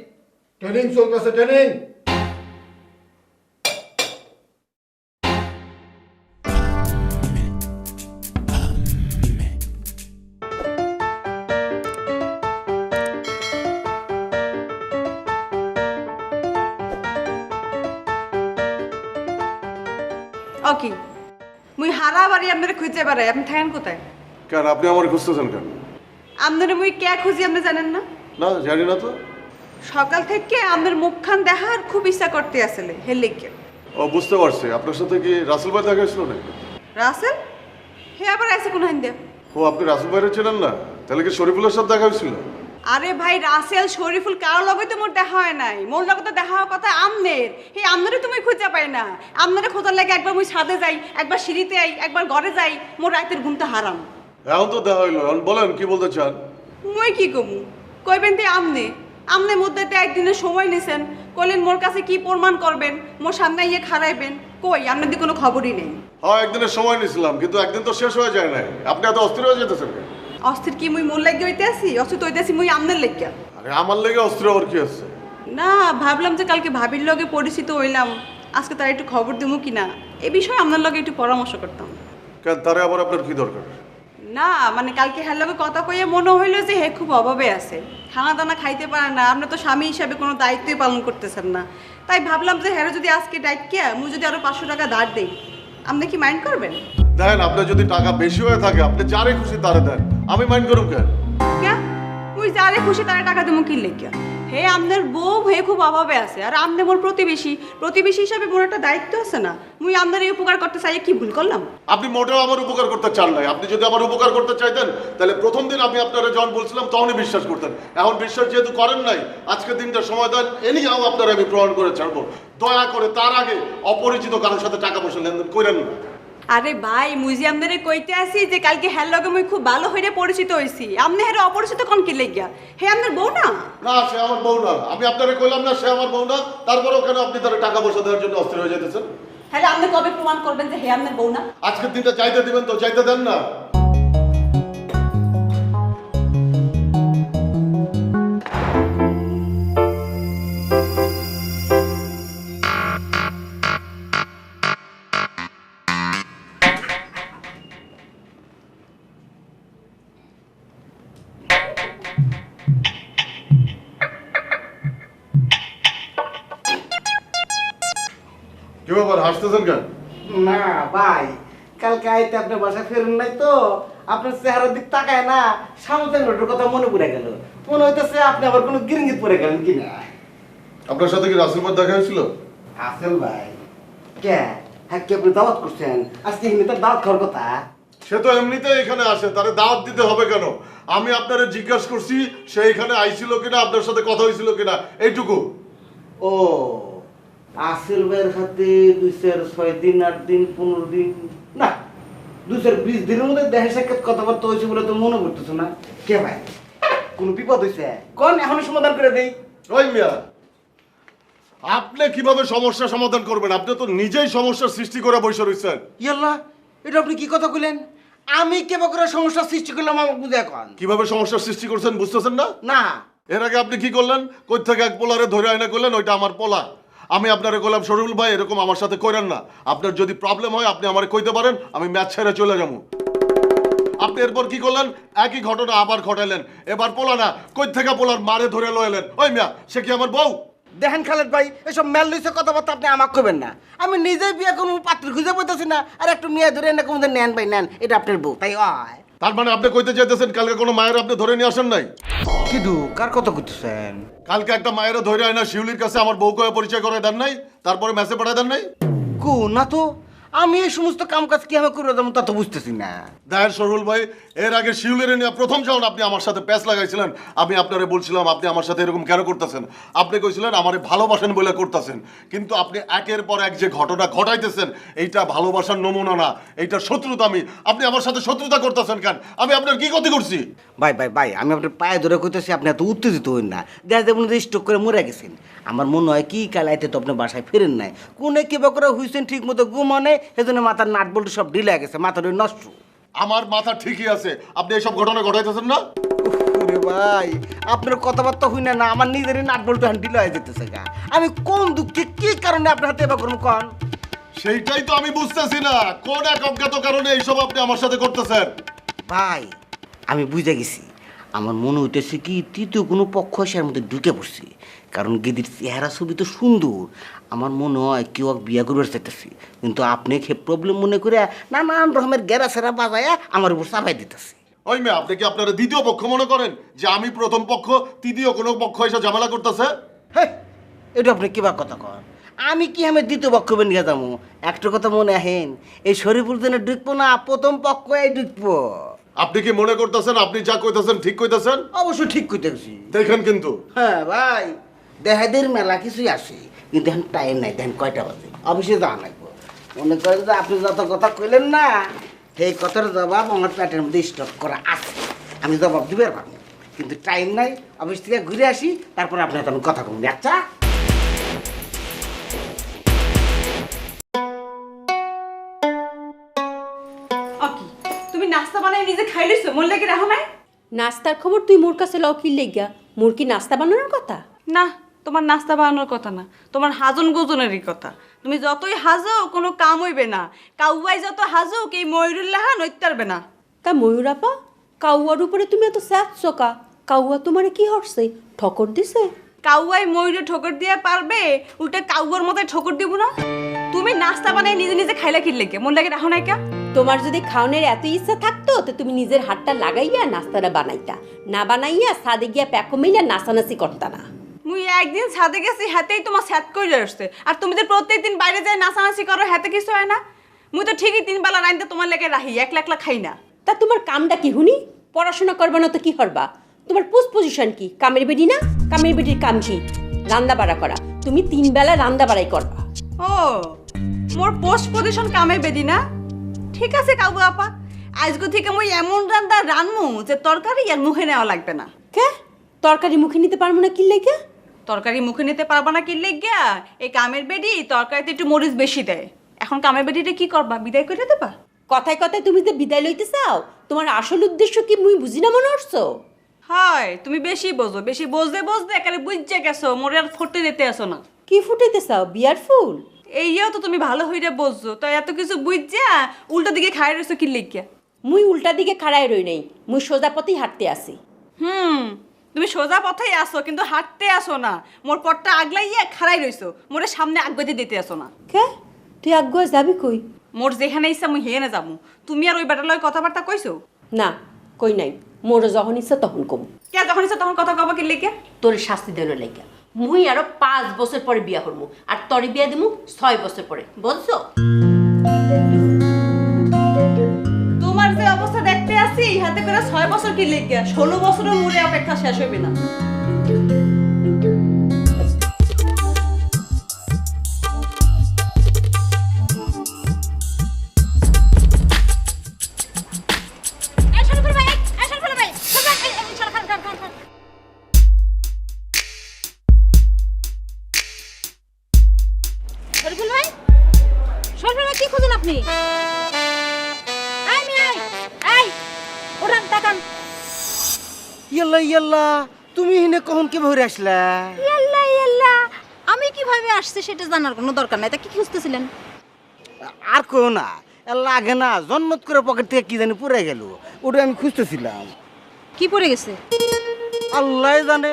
ট্রেনিং চলতেছে, ট্রেনিং। কি মুই হারা বাড়ি আপনারা খুঁজে বেড়াই, আপনি থাকেন কোথায়? কেন আপনি আমার খুঁজতেছেন কেন? আপনারা মুই কে খুঁজি আপনি জানেন না? না জানি না তো। সকাল থেকে আপনার মুখখান দেখার খুব ইচ্ছা করতে আসলে হেলিকে। ও বুঝতে পারছি, আপনার সাথে কি রাসেল ভাই দেখা হয়েছিল নাকি? রাসেল হে আবার আইসে কোন হাইন্দা? ও আপনি রাসেল ভাইরে ছিলেন না? তাহলে কি শরীফুলের সাথে দেখা হয়েছিল? আরে ভাই রাসেল শরীফুল কারো লগে তো মোর দেখা হয় নাই, মোর লগে তো দেখা হওয়ার কথা আমনের। হে আমনেরে তুমি খুঁজে পাই না, আমনেরে খোঁজার লাগে একবার মুই ছাদে যাই, একবার সিঁড়িতে আই, একবার ঘরে যাই, মোর রাতের ঘুমটা হারাম। এখন তো দেখা হইলো, এখন বলেন কি বলতে চান? মুই কি কমু কইবেন তে আমনে মধ্যে একদিনের সময় নিছেন, কইলেন মোর কাছে কি প্রমাণ করবেন, মোর সামনে ইয়ে খারাইবেন, কই আপনাদের কোনো খবরই নেই। হ্যাঁ একদিনের সময় নিছিলাম, কিন্তু একদিন তো শেষ হয়ে যায় নাই। আপনি এত অস্থির হয়ে যেতেছেন কেন? অস্থির কি মুই মোর লাগে হইতে আসি? অস্থির তো হইতে আসি মুই আমনের লাগিয়া। আরে আমার লেগে অস্থির হওয়ার কি আছে? না ভাবলাম যে কালকে ভাবির লগে পরিচিত হইলাম, আজকে তার একটু খবর দিমু কিনা এই বিষয়ে আপনার লগে একটু পরামর্শ করতাম। কেন তারে আবার আপনার কি দরকার? না মানে কালকে হ্যার লগে কথা কইয়ে মনে হইলো যে হে খুব অভাবে আছে, খানা দানা খাইতে পারে না, আপনি তো স্বামী হিসাবে কোনো দায়িত্বই পালন করতেছেন না, তাই ভাবলাম যে হ্যাঁ যদি আজকে ডাইকিয়া মুই যদি আরো 500 টাকা ধার দেই, আপনি কি মাইন্ড করবেন? দেন, আপনার যদি টাকা বেশি হয়ে থাকে আপনি যারে খুশি তারে দেন, আমি মাইন্ড করুন কেন? কে মুই যারে খুশি তারে টাকা দেবো কি লেগিয়া? হে আপনার বউ হে খুব অভাবে আছে, আর আপনি মোর প্রতিবেশী হিসাবে মোর একটা দায়িত্ব আছে না, মুই আপনার এই উপকার করতে চাই, কি ভুল করলাম? আপনি মোটেও আমার উপকার করতে চান নাই। আপনি যদি আমার উপকার করতে চাইতেন তাহলে প্রথম দিন আমি আপনারা যখন বলছিলাম তখনই বিশ্বাস করতেন। এখন বিশ্বাস যেহেতু করেন নাই, আজকে দিনটা সময় দেন, এনিহাও আপনারা আমি প্রমাণ করে ছাড়বো। দয়া করে তার আগে অপরিচিত কারোর সাথে টাকা পয়সা লেনদেন করেন না। আরে ভাই মুই যে আপনারে কইতে আসি যে কালকে হ্যার লগে মুই খুব ভালো হইরে পরিচিত হইছি, আপনি হ্যাঁ অপরিচিত কোন কি লেগিয়া? হে আপনার বউ না? না সে আমার বউ না, আমি আপনারে কইলাম না সে আমার বউ না, তারপরেও কেন আপনি তার টাকা পয়সা দেওয়ার জন্য অস্থির হয়ে যেতেছেন? হ্যাঁ আপনি কবে প্রমাণ করবেন যে হে আপনার বউ না? আজকের দিনটা চাইতে দিবেন তো, চাইতে দেন না। কি ব্যাপার, হাসতেছেন কেন? না ভাই, কালকে আইতে আপনার বাসায় ফেরেন নাই তো, আপনার চেহারার দিক তাকায় না সামুদ্রিক রোডের কথা মনে পড়ে গেল, মনে হইতেছে আপনি আবার কোনো গিরিঙ্গিত পড়ে গেলেন কিনা। আপনার সাথে কি রাসেল ভাই দেখা হয়েছিল? আসেল ভাই কে? হ্যাঁ কি আপনি দাওয়াত করছেন? আজকে এমনি তার দাওয়াত খাওয়ার কথা। সে তো এমনিতেই এখানে আসে, তারে দাওয়াত দিতে হবে কেন? আমি আপনারে জিজ্ঞাসা করছি সে এখানে আইছিল কিনা, আপনার সাথে কথা হয়েছিল কিনা, এইটুকু। ও আসেল ভাইয়ের হাতে 2-6 দিন 8 দিন 15 দিন না 2-20 দিনের মধ্যে দেখা সাক্ষাৎ কথাবার্তা হয়েছে বলে তো মনে করতেছো না। কে ভাই কোনো বিপদ হয়েছে? কোন এখনই সমাধান করে দেই। ওই মিয়া, আপনি কিভাবে সমস্যা সমাধান করবেন? আপনি তো নিজেই সমস্যার সৃষ্টি করে বসে রয়েছেন। ইয়াল্লা, এটা আপনি কি কথা কইলেন? আমি কেবা করে সমস্যা সৃষ্টি করলাম আমাকে বুঝে এখন? কিভাবে সমস্যার সৃষ্টি করছেন বুঝতেছেন না? না এর আগে আপনি কি করলেন? কই থেকে এক পোলারে ধরে আয়না করলেন ওইটা আমার পোলা। আমি আপনারে কইলাম শরীফুল ভাই এরকম আমার সাথে করেন না, আপনার যদি প্রবলেম হয় আপনি আমারে কইতে পারেন, আমি ম্যাচ ছেড়ে চলে যাবো। আপনি এরপর কি করলেন? একই ঘটনা আবার ঘটাইলেন। এবার পোলা না, কই থেকে পোলার মারে ধরে লইলেন। ওই মিয়া, সে কি আমার বউ? দেখেন খালেদ ভাই, এসব মেল লইছে কথাবার্তা আপনি আমাকে কইবেন না। আমি নিজেই বিয়ে কোনো পাত্র খুঁজে পাইতেছি না, আর একটু মেয়ে ধরে এনে কোন নেন ভাই নেন, এটা আপনার বউ তাই হয়। তার মানে আপনি কইতে চাইতেছেন কালকে কোনো মায়ের আপনি ধরে নিয়ে আসেন নাই? কিডু কার কথা কইতেছেন? কালকে একটা মায়ের ধরে আয়না শিউলির কাছে আমার বউ কয়ে পরিচয় করে দেন নাই, তারপরে মেসে পাঠায় দেন নাই? কো না তো, আমি এই সমস্ত কাম কাজ কি আমি করে দেবো তা তো বুঝতেছি না। দেখেন শরীফুল ভাই, এর আগে শিউলের নিয়ে প্রথম যখন আপনি আমার সাথে প্যাচ লাগাইছিলেন, আমি আপনারে বলছিলাম আপনি আমার সাথে এরকম কেন করতেছেন। আপনি কইছিলেন আমারে ভালোবাসেন বলে করতেছেন, কিন্তু আপনি একের পর এক যে ঘটনা ঘটাইতেছেন এইটা ভালোবাসার নমুনা না, এইটা শত্রুতামি। আপনি আমার সাথে শত্রুতা করতেছেন কেন? আমি আপনার কি ক্ষতি করছি? ভাই ভাই ভাই, আমি আপনার পায়ে ধরে কইতেছি আপনি এত উত্তেজিত হইন না। দেখা যাবে যে স্ট্রোক করে মরে গেছেন। আমার মনে হয় কি কালাইতে তো আপনি বাসায় ফেরেন নাই, কোনে কিবা করে হইছেন ঠিক মতো ঘুমানে, এজন্য মাথার নাট বল্টু সব ঢিলে গেছে, মাথার নষ্ট। আমার মাথা ঠিকই আছে, আপনি এইসব ঘটনা ঘটাইতেছেন না? ওরে ভাই, আপনার কথাবার্তা হই না না, আমার নিজেরই নাট বল্টু হ্যান্ড ঢিলে হয়ে যেতেছে গা। আমি কোন দুঃখে কি কারণে আপনার হাতে এবার করুন কন? সেইটাই তো আমি বুঝতেছি না, কোন এক অজ্ঞাত কারণে এইসব আপনি আমার সাথে করতেছেন। ভাই আমি বুঝে গেছি, আমার মনে হইতেছে কি তৃতীয় কোনো পক্ষ এসে এর মধ্যে ঢুকে পড়ছে, কারণ গেদির চেহারা ছবি তো সুন্দর। আমার মনে হয় কেউ এক বিয়া করবার চাইতেছে, কিন্তু আপনি প্রবলেম মনে করে নানান রকমের গেরা সেরা বাজায়া আমার উপর চাপাই দিতেছে। ওই মেয়ে, আপনি কি আপনারা দ্বিতীয় পক্ষ মনে করেন যে আমি প্রথম পক্ষ, তৃতীয় কোনো পক্ষ এসে ঝামেলা করতেছে? হ্যাঁ, এটা আপনি কিবা কথা কন? আমি কি আমি দ্বিতীয় পক্ষ নিয়ে যাবো? একটা কথা মনে আহেন, এই শরীফুল দিনে ঢুকবো না, প্রথম পক্ষ এই ঢুকবো। আপনি কি মনে করতেছেন আপনি যা কইতাছেন ঠিক কইতাছেন? অবশ্যই ঠিক কইতেছি। দেখেন কিন্তু হ্যাঁ ভাই, দেহাদের মেলা কিছুই আসে, কিন্তু এখন টাইম নাই। দেখেন কয়টা বাজে, অফিসে যাওয়া লাগবো। মনে করেন যে আপনি যত কথা কইলেন না, সেই কথার জবাব আমার পেটের মধ্যে স্টক করা আছে, আমি জবাব দিবার পারবো, কিন্তু টাইম নাই। অফিস থেকে ঘুরে আসি, তারপরে আপনার আমি কথা কম। আচ্ছা অকি, তুমি নাস্তা বানাই নিজে খাই লইছো, মোর লাগি রাখো নাই? নাস্তার খবর তুই মোর কাছে লও কি লেগা? মোর কি নাস্তা বানানোর কথা? না, তোমার নাস্তা বানানোর কথা না, তোমার হাজন গোজনেরই কথা। তুমি যতই হাজো কোনো কাম হইবে না, কাউয়াই যত হাজো এই ময়ূরুল্লাহ নইতে পারবে না। কা ময়ূরাপা, কাউয়ার উপরে তুমি এত স্যাচ্ছ কা? কাউয়া তোমারে কি হরছে? ঠকর দিছে? কাউয়াই ময়ূরে ঠোকর দিয়ে পারবে, উল্টা কাউয়ার মতো ঠোকর দিব না? তুমি নাস্তা বানাই নিজে নিজে খাইলা কি লেগে, মন লাগে রাখো নাই কা? তোমার যদি খাওনের এত ইচ্ছা থাকতো তো তুমি নিজের হাতটা লাগাইয়া নাস্তাটা বানাইতা, না বানাইয়া সাদে গিয়া প্যাকো মিলা নাচানাচি করতা না। মুই একদিন ছাদে গেছি, হাতেই তোমার স্যাত করে আসছে, আর তুমি যে প্রত্যেকদিন বাইরে যায় নাচানাচি করো, হাতে কিছু হয় না? মুই তো ঠিকই 3 বেলা রাইতে তোমার লেগে রাহি, একলা একলা খাই না। তা তোমার কামটা কি হুনি? পড়াশোনা করবা না তো কি করবা? তোমার পোস্ট পজিশন কি? কামের বেডি না? কামের বেডির কাম কি? রান্না বাড়া করা। তুমি 3 বেলা রান্না বাড়াই করবা। ও, মোর পোস্ট পজিশন কামে বেদি না? ঠিক আছে কাবু আপা, আজকে থেকে মুই এমন রান্না রানমু যে তরকারি আর মুখে নেওয়া লাগবে না। কে? তরকারি মুখে নিতে পারবো না কি লেগে? তরকারি মুখে নিতে পারবা না কি লেগিয়া? এই কামের বেডি তরকারিতে একটু মরিচ বেশি দেয়। এখন কামের বেডিটা কি করবা, বিদায় করে দেবা? কথায় কথায় তুমি যে বিদায় লইতে চাও, তোমার আসল উদ্দেশ্য কি মুই বুঝি না মনে হচ্ছো? হয়, তুমি বেশি বোঝো, বেশি বলতে বলতে একেবারে বুঝছে গেছো, মোরে আর ফুটতে দিতে আসো না। কি ফুটাইতে চাও? বিয়ার ফুল? এইও তো তুমি ভালো হইরে বুঝছো, তো এত কিছু বুঝছা উল্টো দিকে খাই রইছো কি লেগিয়া? মুই উল্টা দিকে খাড়াই রই নাই, মুই সোজা পথেই হাঁটতে আসি। তুমি সোজা পথেই আসো, কিন্তু হাঁটতে আসো না। মোর পথটা আগলাইয়া খাড়াই রইছো, মোরে সামনে আগবাইতে দিতে আসো না। কে? তুই আগুয়া যাবি কই? মোর যেখানে ইচ্ছা মুই হেনে যাবো। তুমি আর ওই বেটার লগে কথাবার্তা কইছো? না, কই নাই। মোর যখন ইচ্ছা তখন কম। কে যখন ইচ্ছা তখন কথা কবা কি লেগে? তোর শাস্তি দেওয়ার লাগে মুই আরো 5 বছর পরে বিয়া করবো, আর তরে বিয়া দিমু 6 বছর পরে, বুঝছো? তোমার যে অবস্থা দেখতে আসি, হাতে করে 6 বছর কি লেগে, 16 বছরও মোরে অপেক্ষা শেষ হইবে না। ইয়াল্লা ইয়াল্লা, তুমি এখানে কখন কি ভরে আসলা? ইয়াল্লা ইয়াল্লা, আমি কিভাবে আসছে সেটা জানার কোনো দরকার নাই। তা কি খুঁজতেছিলেন? আর কেউ না, লাগে না, জন্মত করে পকেট থেকে কি জানি পড়ে গেল, ওটা আমি খুঁজতেছিলাম। কি পড়ে গেছে? আল্লাহ জানে,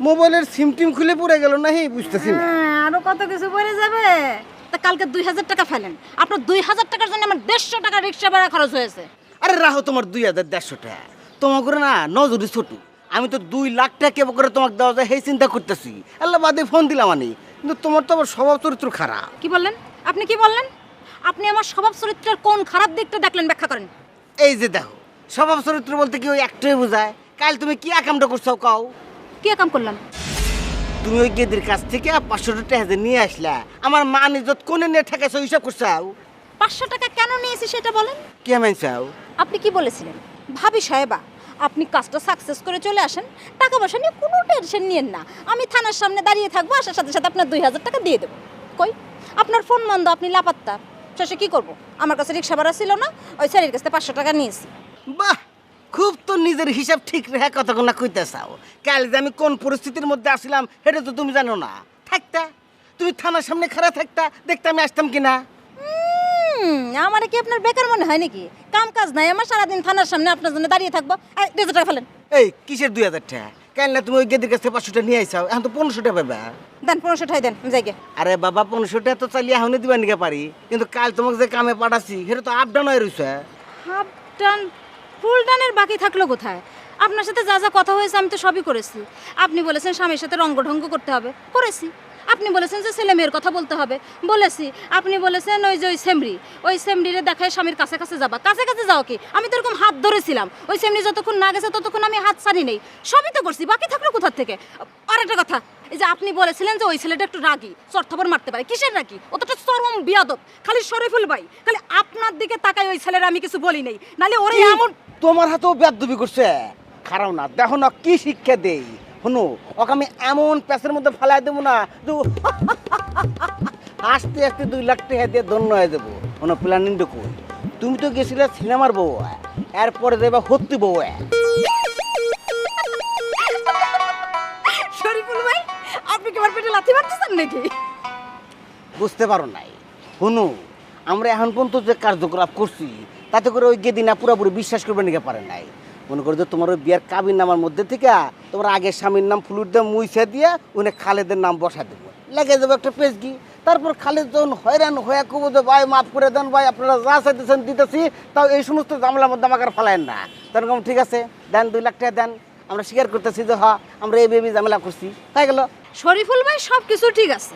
মোবাইলের সিম টিম খুলে পড়ে গেল না, হে বুঝতেছি না। আরো কত কিছু পড়ে যাবে। তা কালকে 2000 টাকা ফেলেন, আপনার 2000 টাকার জন্য আমার 150 টাকা রিক্সা ভাড়া খরচ হয়েছে। আরে রাহো, তোমার 2150 টাকা তোমার করে না নজরি ছোট, আমি তো 2 লাখ টাকা কেবল করে তোমাকে দেওয়া যায় সেই চিন্তা করতেছি। আল্লাহ বাদে ফোন দিলাম আমি, কিন্তু তোমার তো আবার স্বভাব চরিত্র খারাপ। কি বললেন আপনি? কি বললেন আপনি? আমার স্বভাব চরিত্রের কোন খারাপ দিকটা দেখলেন, ব্যাখ্যা করেন। এই যে দেখো, স্বভাব চরিত্র বলতে কি ওই একটাই বোঝায়। কাল তুমি কি কামটা করছো কাও? কি কাম করলাম? তুমি ওই গেদির কাছ থেকে 500 টাকা নিয়ে আসলা, আমার মান ইজ্জত কোনে নিয়ে ঠেকাইছো হিসাব করছাও। 500 টাকা কেন নিয়েছি সেটা বলেন। কে মানছাও? আপনি কি বলেছিলেন? ভাবি সাহেবা, আপনি কাজটা সাকসেস করে চলে আসেন, টাকা পয়সা নিয়ে কোনো টেনশন নিয়েন না, আমি থানার সামনে দাঁড়িয়ে থাকবো, আসার সাথে সাথে আপনার 2000 টাকা দিয়ে দেবো। কই আপনার ফোন বন্ধ, আপনি লাপাত্তা। শেষে কি করবো? আমার কাছে রিক্সা ভাড়া ছিল না, ওই স্যারের কাছে 500 টাকা নিয়েছি। বাহ, খুব তো নিজের হিসাব ঠিক রেখে কতক্ষণ না কইতে চাও। কাল যে আমি কোন পরিস্থিতির মধ্যে আসলাম সেটা তো তুমি জানো না। থাকতা তুমি থানার সামনে খাড়া থাকতা, দেখতে আমি আসতাম কিনা। আমার কি আপনার বেকার মনে হয় নাকি? কাম কাজ নাই আমার, সারাদিন থানার সামনে আপনার জন্য দাঁড়িয়ে থাকবো। 2000 টাকা ফেলেন। এই কিসের 2000 টাকা? কেন না তুমি ওই গেদির কাছে 500 টাকা নিয়ে আইসাও, এখন তো 1500 টাকা পাবা। দেন 1500 টাকা দেন, আমি যাই গে। আরে বাবা 1500 টাকা তো চালিয়ে এখনই দিবা নিকে পারি, কিন্তু কাল তোমাকে যে কামে পাঠাচ্ছি সেটা তো আপ ডাউন হয়ে রয়েছে। হাফ ডান ফুল ডানের বাকি থাকলো কোথায়? আপনার সাথে যা যা কথা হয়েছে আমি তো সবই করেছি। আপনি বলেছেন স্বামীর সাথে রঙ্গঢঙ্গ করতে হবে, করেছি। আপনি বলেছেন যে ছেলে মেয়ের কথা বলতে হবে, বলেছি। আপনি বলেছেন ওই সেমরিরে দেখায় স্বামীর কাছে কাছে যাবা। কাছে কাছে যাও কি? আমি তো এরকম হাত ধরেছিলাম, ওই সেমরি যতক্ষণ না গেছে ততক্ষণ আমি হাত ছাড়ি নেই। সবই তো করছি, বাকি থাকলো কোথার থেকে? আর একটা কথা, এই যে আপনি বলেছিলেন যে ওই ছেলেটা একটু রাগী, চরথপর মারতে পারে। কিসের রাগী? অতটা চরম বিয়াদব। খালি শরীফুল ভাই, খালি আপনার দিকে তাকাই ওই ছেলের আমি কিছু বলি নাই, নালে ওরে এমন। তোমার হাতেও বেয়াদবি করছে, খারাপ না। দেখো না কি শিক্ষা দেই। শুনো, ওকে আমি এমন প্যাসের মধ্যে ফেলাই দেবো না যে আস্তে আস্তে 2 লাখ টাকা দিয়ে ধন্য হয়ে যাবো। কোনো প্ল্যানিংটা কই? তুমি তো গেছিলে সিনেমার বউ, এরপরে দেবা হত্যি বউ। শরীফুল ভাই, আপনি কি আমার পেটে লাথি মারতেছেন নাকি? বুঝতে পারো নাই? শুনো, আমরা এখন পর্যন্ত যে কার্যকলাপ করছি তাতে করে ওই গেদিনা পুরোপুরি বিশ্বাস করবে নিকে পারে নাই। মনে করো যে তোমার ওই বিয়ার কাবির নামার মধ্যে থেকে তোমার আগের স্বামীর নাম ফুলুর দিয়ে মুইছে দিয়ে উনি খালেদের নাম বসা দেবো, লেগে যাবো একটা পেজগি। তারপর খালেদ যখন হয়রান হয়ে কবো যে ভাই মাফ করে দেন ভাই, আপনারা যা চাইতেছেন দিতেছি, তাও এই সমস্ত ঝামেলার মধ্যে আমাকে আর ফেলায়েন না। তখন ঠিক আছে দেন, 2 লাখ টাকা দেন, আমরা স্বীকার করতেছি যে হ্যাঁ আমরা এই বেবি ঝামেলা করছি, তাই গেল। শরীফুল ভাই সব কিছু ঠিক আছে,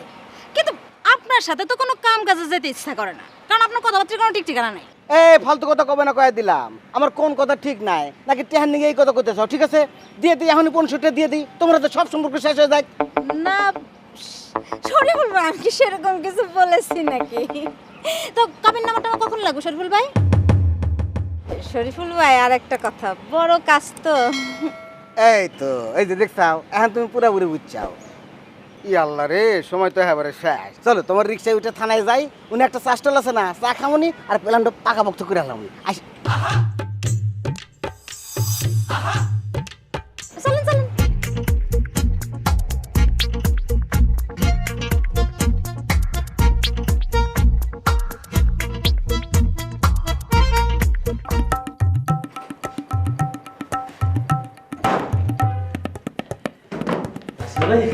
কিন্তু আপনার সাথে তো কোনো কাম কাজে যেতে ইচ্ছা করে না, কারণ আপনার কথাবার্তার কোনো ঠিক ঠিকানা নেই। এই ফালতু কথা কবে না কয়ে দিলাম? আমার কোন কথা ঠিক নাই নাকি টেহার নিয়ে এই কথা করতেছ? ঠিক আছে দিয়ে দিই, এখনই 500 টাকা দিয়ে দিই, তোমরা তো সব সম্পর্ক শেষ হয়ে যায়। না শরীফুল ভাই, আমি কি সেরকম কিছু বলেছি নাকি? তো কাবির নামাটা কখন লাগবে শরীফুল ভাই? শরীফুল ভাই আর একটা কথা, বড় কাজ তো। এই তো এই যে দেখছাও, এখন তুমি পুরোপুরি বুঝছাও। ই আল্লাহ রে, সময় তো এবারে শেষ। চলো তোমার রিক্সায় উঠে থানায় যাই, উনি একটা চা স্টল আছে না, চা খামনি আর প্ল্যানটা পাকা ভক্ত করে আনলাম। আসি। চলেন চলেন।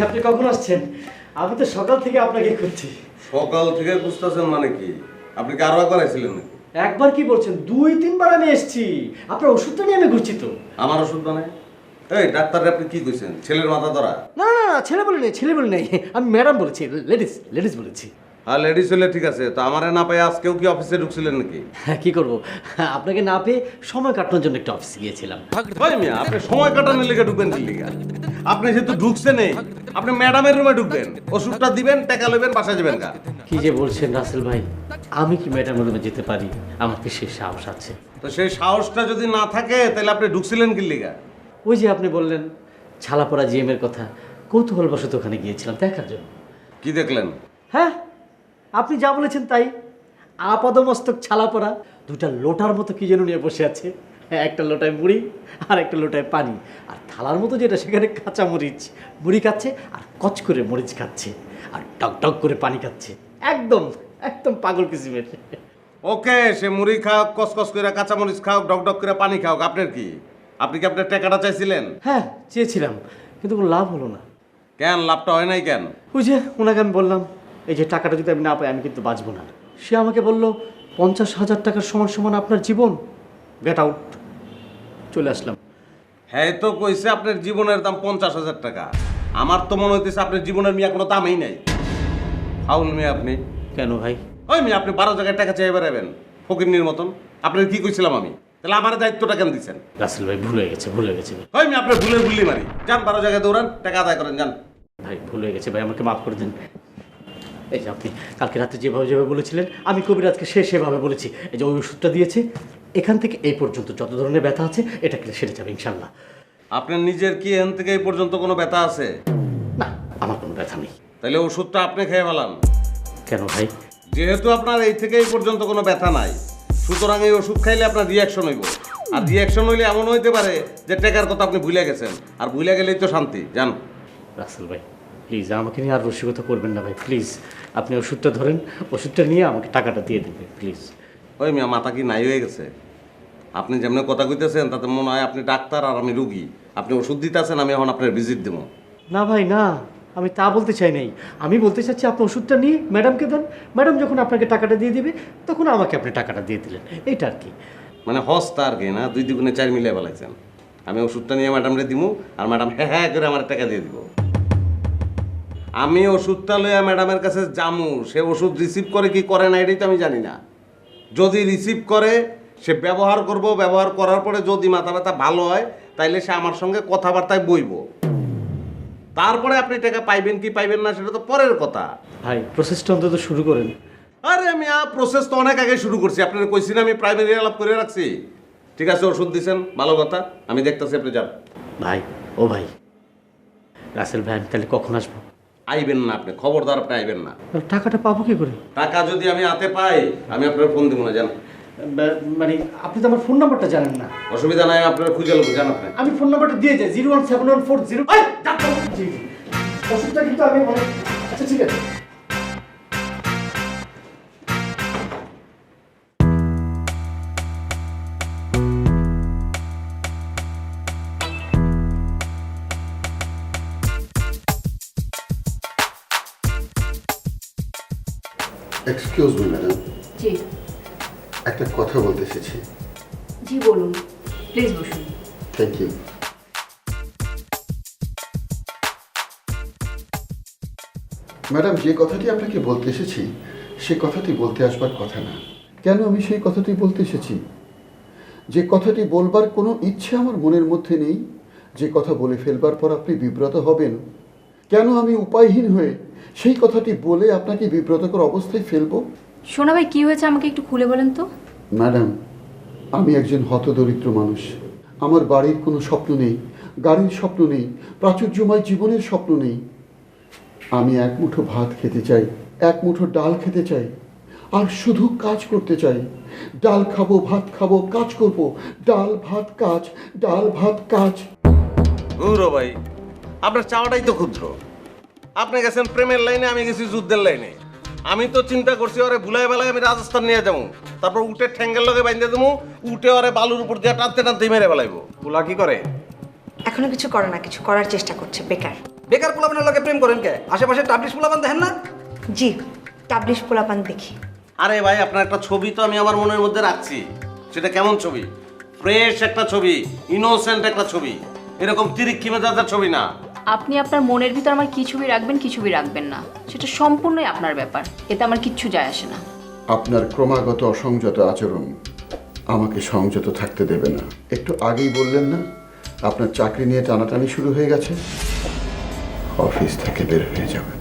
আপনি কখন আসছেন? আমি তো সকাল থেকে আপনাকে খুঁজছি। সকাল থেকে বুঝতেছেন মানে কি? আপনি কি আরো একবার আইছিলেন নাকি? একবার কি বলছেন, 2-3 বার আমি এসেছি। আপনার ওষুধটা নিয়ে আমি ঘুরছি তো। আমার ওষুধ বানায়? এই ডাক্তার আপনি কি কইছেন? ছেলের মাথা ধরা? না না না, ছেলে বলে নেই, ছেলে বলে নেই, আমি ম্যাডাম বলেছি, লেডিস বলেছি। হ্যাঁ লেডিস হলে ঠিক আছে, তো আমারে না পেয়ে আজকেও কি অফিসে ঢুকছিলেন নাকি? হ্যাঁ কি করবো, আপনাকে না পেয়ে সময় কাটানোর জন্য একটা অফিসে গিয়েছিলাম। ভাই মিয়া, আপনি সময় কাটানোর লেগে ঢুকবেন কি লিগা? আপনি যেহেতু ঢুকছেন নেই, আপনি ম্যাডামের রুমে ঢুকবেন, ওষুধটা দিবেন, টাকা নেবেন, বাসা যাবেন গা। কি যে বলছেন রাসেল ভাই, আমি কি ম্যাডামের রুমে যেতে পারি? আমার কি সে সাহস আছে? তো সেই সাহসটা যদি না থাকে তাহলে আপনি ঢুকছিলেন কি লিগা? ওই যে আপনি বললেন ছালাপড়া জিএম এর কথা, কৌতূহলবশত ওখানে গিয়েছিলাম দেখার জন্য। কি দেখলেন? হ্যাঁ, আপনি যা বলেছেন তাই। আপাদমস্তক ছালাপড়া, 2টা লোটার মতো কি যেন নিয়ে বসে আছে। একটা লোটায় মুড়ি আর একটা লোটায় পানি, আর থালার মতো যেটা সেখানে কাঁচা মরিচ, মুড়ি খাচ্ছে আর কচ করে মরিচ খাচ্ছে আর টক টক করে পানি খাচ্ছে। একদম একদম পাগল কিসিমের। ওকে, সে মুড়ি খাও, কসকস করে কাঁচা মরিচ খাও, ডক ডক করে পানি খাও, আপনার কি? আপনি কি আপনার টাকাটা চাইছিলেন? হ্যাঁ চেয়েছিলাম, কিন্তু কোনো লাভ হলো না। কেন লাভটা হয় নাই কেন? ওই যে ওনাকে আমি বললাম এই যে টাকাটা যদি আমি না পাই আমি কিন্তু বাঁচবো না। সে আমাকে বলল 50,000 টাকার সমান সমান আপনার জীবন, গেট আউট। চলে আসলাম। হ্যাঁ তো কইছে আপনার জীবনের দাম 50,000 টাকা। আমার তো মনে হইতেছে আপনার জীবনের মিয়া কোনো দামই নাই। ফাউল মিয়া আপনি। কেন ভাই? ওই মিয়া আপনি 12 জায়গায় টাকা চাই বেড়াবেন ফকিরনির মতন। আপনার কি কইছিলাম আমি? তাহলে আমার দায়িত্বটা কেন দিচ্ছেন? রাসেল ভাই ভুল হয়ে গেছে। ওই মিয়া আপনি ভুলে ভুললি মারি। যান 12 জায়গায় দৌড়ান, টাকা আদায় করেন, যান। ভাই ভুল হয়ে গেছে ভাই, আমাকে মাফ করে দিন। এই যে আপনি কালকে রাতে যেভাবে বলেছিলেন আমি কবিরাজকে সেভাবে বলেছি। এই যে ওই ওষুধটা দিয়েছে, এখান থেকে এই পর্যন্ত যত ধরনের ব্যথা আছে এটা খেলে সেরে যাবে ইনশাল্লাহ। আপনার নিজের কি এখান থেকে এই পর্যন্ত কোনো ব্যথা আছে? না, আমার কোনো ব্যথা নেই। তাহলে ওষুধটা আপনি খেয়ে ফেলান। কেন ভাই? যেহেতু আপনার এই থেকে এই পর্যন্ত কোনো ব্যথা নাই, সুতরাং এই ওষুধ খাইলে আপনার রিয়াকশন হইব। আর রিয়াকশন হইলে এমন হইতে পারে যে টাকার কথা আপনি ভুলে গেছেন, আর ভুলে গেলেই তো শান্তি। যান। রাসেল ভাই প্লিজ আমাকে নিয়ে আর রসিকতা করবেন না ভাই, প্লিজ। আপনি ওষুধটা ধরেন, ওষুধটা নিয়ে আমাকে টাকাটা দিয়ে দেবেন প্লিজ। ওই মিয়া মাথা কি নাই হয়ে গেছে? আপনি যেমন কথা কইতেছেন তাতে মনে হয় আপনি ডাক্তার আর আমি রুগী। আপনি ওষুধ দিতেছেন, আমি এখন আপনার ভিজিট দেবো। না ভাই না, আমি তা বলতে চাই নাই। আমি বলতে চাচ্ছি আপনি ওষুধটা নিয়ে ম্যাডামকে দেন, ম্যাডাম যখন আপনাকে টাকাটা দিয়ে দিবে তখন আমাকে আপনি টাকাটা দিয়ে দিলেন, এইটা আর কি। মানে হস্তা আর কি না, 2 2 4 মিলিয়ে বেলাইছেন। আমি ওষুধটা নিয়ে ম্যাডামরে দিব আর ম্যাডাম হ্যাঁ করে আমার টাকা দিয়ে দিব। আমি ওষুধটা লইয়া ম্যাডামের কাছে যামু, সে ওষুধ রিসিভ করে কি করে না এটাই তো আমি জানি না। যদি রিসিভ করে সে ব্যবহার করব, ব্যবহার করার পরে যদি মাথা ব্যথা ভালো হয় তাইলে সে আমার সঙ্গে কথাবার্তায় বইব। তারপরে আপনি টাকা পাইবেন কি পাইবেন না সেটা তো পরের কথা। ভাই প্রসেসটা অন্তত শুরু করেন। আরে আমি প্রসেস তো অনেক আগে শুরু করছি, আপনার কইছি না আমি প্রাইমারি আলাপ করে রাখছি। ঠিক আছে, ওষুধ দিছেন, ভালো কথা, আমি দেখতেছি আপনি যান। ভাই ও ভাই, রাসেল ভাই আমি তাহলে কখন আসবো? আইবেন না আপনি, খবরদার আপনি আইবেন না। টাকাটা পাবো কি করে? টাকা যদি আমি হাতে পাই আমি আপনার ফোন দিব না, জান। মানে আপনি তো আমার ফোন নাম্বারটা জানেন না। অসুবিধা নাই, আপনার খুঁজে লোক জান আপনি। আমি ফোন নাম্বারটা দিয়ে যাই 01714 জি ওষুধটা কিন্তু আমি আচ্ছা ঠিক আছে। এক্সকিউজ মি ম্যাডাম, জি একটা কথা বলতে এসেছি। জি বলুন, প্লিজ বসুন। Thank you. ম্যাডাম, যে কথাটি আপনাকে বলতে এসেছি সে কথাটি বলতে আসবার কথা না। কেন আমি সেই কথাটি বলতে এসেছি? যে কথাটি বলবার কোনো ইচ্ছে আমার মনের মধ্যে নেই, যে কথা বলে ফেলবার পর আপনি বিব্রত হবেন, কেন আমি উপায়হীন হয়ে সেই কথাটি বলে আপনাকে বিব্রতকর অবস্থায় ফেলবো? সোনা ভাই কি হয়েছে আমাকে একটু খুলে বলেন তো। ম্যাডাম, আমি একজন হতদরিদ্র মানুষ। আমার বাড়ির কোনো স্বপ্ন নেই, গাড়ির স্বপ্ন নেই, প্রাচুর্যময় জীবনের স্বপ্ন নেই। আমি এক মুঠো ভাত খেতে চাই, এক মুঠো ডাল খেতে চাই, আর শুধু কাজ করতে চাই। ডাল খাবো, ভাত খাবো, কাজ করব, ডাল ভাত কাজ, ডাল ভাত কাজ। গৌরব ভাই, আপনার চাওয়াটাই তো ক্ষুদ্র। আপনি গেছেন প্রেমের লাইনে, আমি গেছি যুদ্ধের লাইনে। আমি তো চিন্তা করছি ওরে ভুলাই বেলায় আমি রাজস্থান নিয়ে যাবো, তারপর উঠে ঠ্যাঙ্গের লগে বাইন্ধে দেবো, উঠে ওরে বালুর উপর দিয়ে টানতে টানতে মেরে বেলাইবো। পোলা কি করে? এখনো কিছু করে না, কিছু করার চেষ্টা করছে। বেকার বেকার পোলাপানের লগে প্রেম করেন কে? আশেপাশে টাবলিশ পোলাপান দেখেন না? জি, টাবলিশ পোলাপান দেখি। আরে ভাই, আপনার একটা ছবি তো আমি আমার মনের মধ্যে রাখছি। সেটা কেমন ছবি? ফ্রেশ একটা ছবি, ইনোসেন্ট একটা ছবি, এরকম তিরিক্ষি মেজাজের ছবি না। আপনি আপনার মনের ভিতর আমার কি ছবি রাখবেন কি ছবি রাখবেন না সেটা সম্পূর্ণই আপনার ব্যাপার, এতে আমার কিচ্ছু যায় আসে না। আপনার ক্রমাগত অসংযত আচরণ আমাকে সংযত থাকতে দেবে না। একটু আগেই বললেন না আপনার চাকরি নিয়ে টানাটানি শুরু হয়ে গেছে? অফিস থেকে বের হয়ে যাবেন।